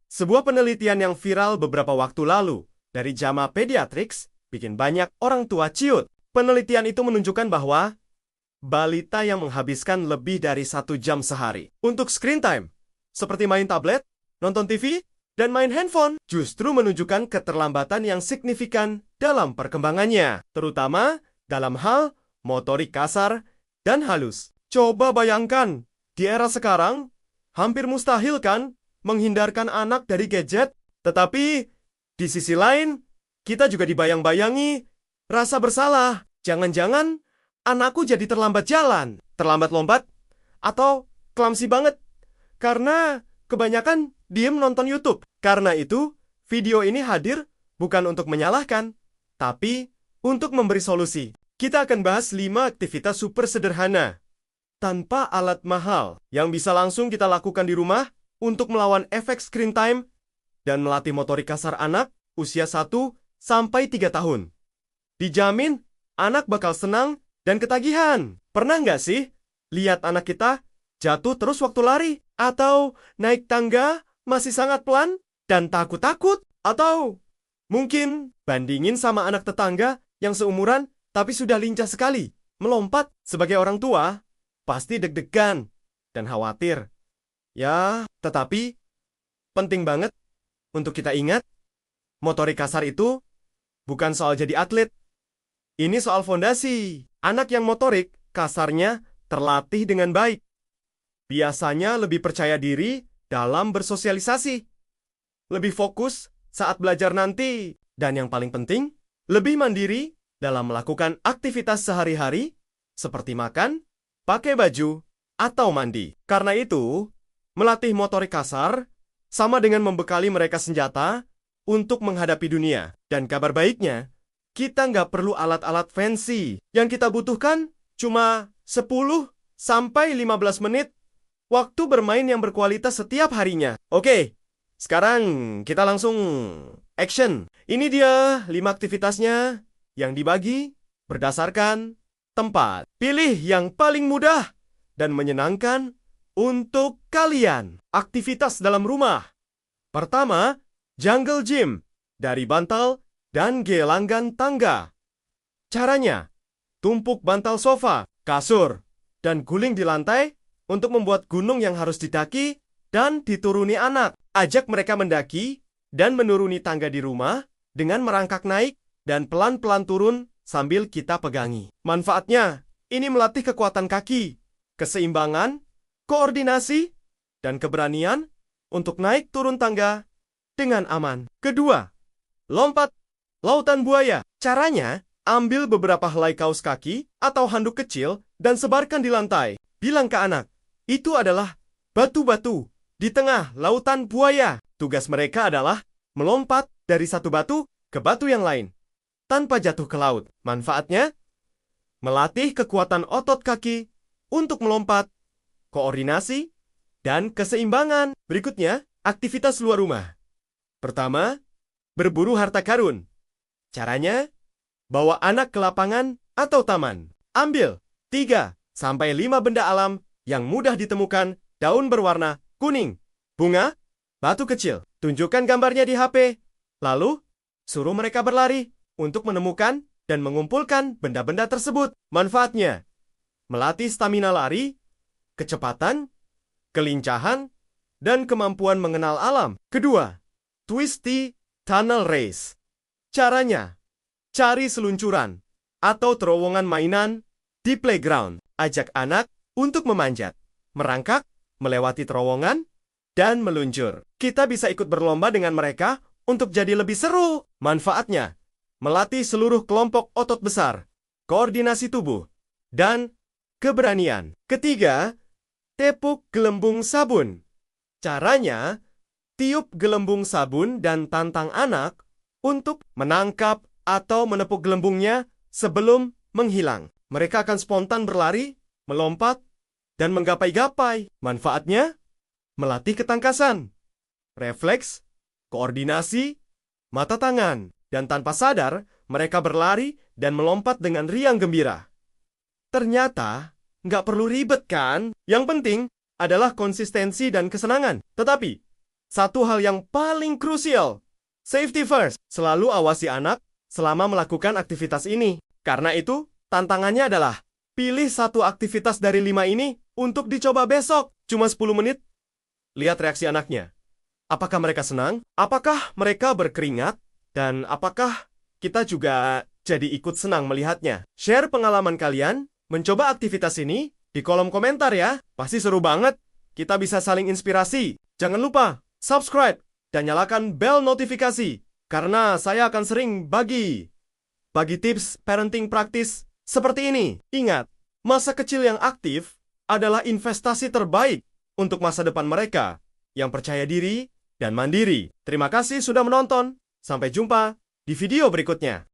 Sebuah penelitian yang viral beberapa waktu lalu dari JAMA Pediatrics bikin banyak orang tua ciut. Penelitian itu menunjukkan bahwa balita yang menghabiskan lebih dari 1 jam sehari untuk screen time, seperti main tablet, nonton TV, dan main handphone, justru menunjukkan keterlambatan yang signifikan dalam perkembangannya, terutama dalam hal motorik kasar dan halus. Coba bayangkan, di era sekarang, hampir mustahil kan menghindarkan anak dari gadget, tetapi di sisi lain, kita juga dibayang-bayangi rasa bersalah. Jangan-jangan anakku jadi terlambat jalan, terlambat lompat, atau clumsy banget karena kebanyakan diem nonton YouTube. Karena itu, video ini hadir bukan untuk menyalahkan, tapi untuk memberi solusi. Kita akan bahas 5 aktivitas super sederhana tanpa alat mahal yang bisa langsung kita lakukan di rumah untuk melawan efek screen time dan melatih motorik kasar anak usia 1 sampai 3 tahun. Dijamin anak bakal senang dan ketagihan. Pernah nggak sih lihat anak kita jatuh terus waktu lari? Atau naik tangga masih sangat pelan dan takut-takut? Atau mungkin bandingin sama anak tetangga yang seumuran tapi sudah lincah sekali melompat? Sebagai orang tua, pasti deg-degan dan khawatir. Ya, tetapi penting banget untuk kita ingat, motorik kasar itu bukan soal jadi atlet. Ini soal fondasi. Anak yang motorik kasarnya terlatih dengan baik, biasanya lebih percaya diri dalam bersosialisasi, lebih fokus saat belajar nanti, dan yang paling penting, lebih mandiri dalam melakukan aktivitas sehari-hari seperti makan, pakai baju, atau mandi. Karena itu, melatih motorik kasar sama dengan membekali mereka senjata untuk menghadapi dunia. Dan kabar baiknya, kita nggak perlu alat-alat fancy. Yang kita butuhkan cuma 10 sampai 15 menit waktu bermain yang berkualitas setiap harinya. Oke, sekarang kita langsung action. Ini dia 5 aktivitasnya yang dibagi berdasarkan tempat. Pilih yang paling mudah dan menyenangkan untuk kalian. Aktivitas dalam rumah. Pertama, jungle gym dari bantal dan gelanggang tangga. Caranya, tumpuk bantal sofa, kasur, dan guling di lantai untuk membuat gunung yang harus didaki dan dituruni anak. Ajak mereka mendaki dan menuruni tangga di rumah dengan merangkak naik dan pelan-pelan turun sambil kita pegangi. Manfaatnya, ini melatih kekuatan kaki, keseimbangan, koordinasi, dan keberanian untuk naik turun tangga dengan aman. Kedua, lompat lautan buaya. Caranya, ambil beberapa helai kaos kaki atau handuk kecil dan sebarkan di lantai. Bilang ke anak, itu adalah batu-batu di tengah lautan buaya. Tugas mereka adalah melompat dari satu batu ke batu yang lain tanpa jatuh ke laut. Manfaatnya, melatih kekuatan otot kaki untuk melompat, koordinasi, dan keseimbangan. Berikutnya, aktivitas luar rumah. Pertama, berburu harta karun. Caranya, bawa anak ke lapangan atau taman. Ambil 3 sampai 5 benda alam yang mudah ditemukan, daun berwarna kuning, bunga, batu kecil. Tunjukkan gambarnya di HP. Lalu, suruh mereka berlari untuk menemukan dan mengumpulkan benda-benda tersebut. Manfaatnya, melatih stamina lari, kecepatan, kelincahan, dan kemampuan mengenal alam. Kedua, twisty tunnel race. Caranya, cari seluncuran atau terowongan mainan di playground. Ajak anak untuk memanjat, merangkak, melewati terowongan, dan meluncur. Kita bisa ikut berlomba dengan mereka untuk jadi lebih seru. Manfaatnya, melatih seluruh kelompok otot besar, koordinasi tubuh, dan keberanian. Ketiga, tepuk gelembung sabun. Caranya, tiup gelembung sabun dan tantang anak untuk menangkap atau menepuk gelembungnya sebelum menghilang. Mereka akan spontan berlari, melompat, dan menggapai-gapai. Manfaatnya, melatih ketangkasan, refleks, koordinasi, mata tangan, dan tanpa sadar, mereka berlari dan melompat dengan riang gembira. Ternyata, nggak perlu ribet kan? Yang penting adalah konsistensi dan kesenangan. Tetapi, Satu hal yang paling krusial, safety first. Selalu awasi anak selama melakukan aktivitas ini. Karena itu, tantangannya adalah pilih satu aktivitas dari 5 ini untuk dicoba besok. Cuma 10 menit. Lihat reaksi anaknya. Apakah mereka senang? Apakah mereka berkeringat? Dan apakah kita juga jadi ikut senang melihatnya? Share pengalaman kalian mencoba aktivitas ini di kolom komentar ya. Pasti seru banget. Kita bisa saling inspirasi. Jangan lupa subscribe dan nyalakan bel notifikasi. Karena saya akan sering bagi tips parenting praktis seperti ini. Ingat, masa kecil yang aktif adalah investasi terbaik untuk masa depan mereka yang percaya diri dan mandiri. Terima kasih sudah menonton. Sampai jumpa di video berikutnya.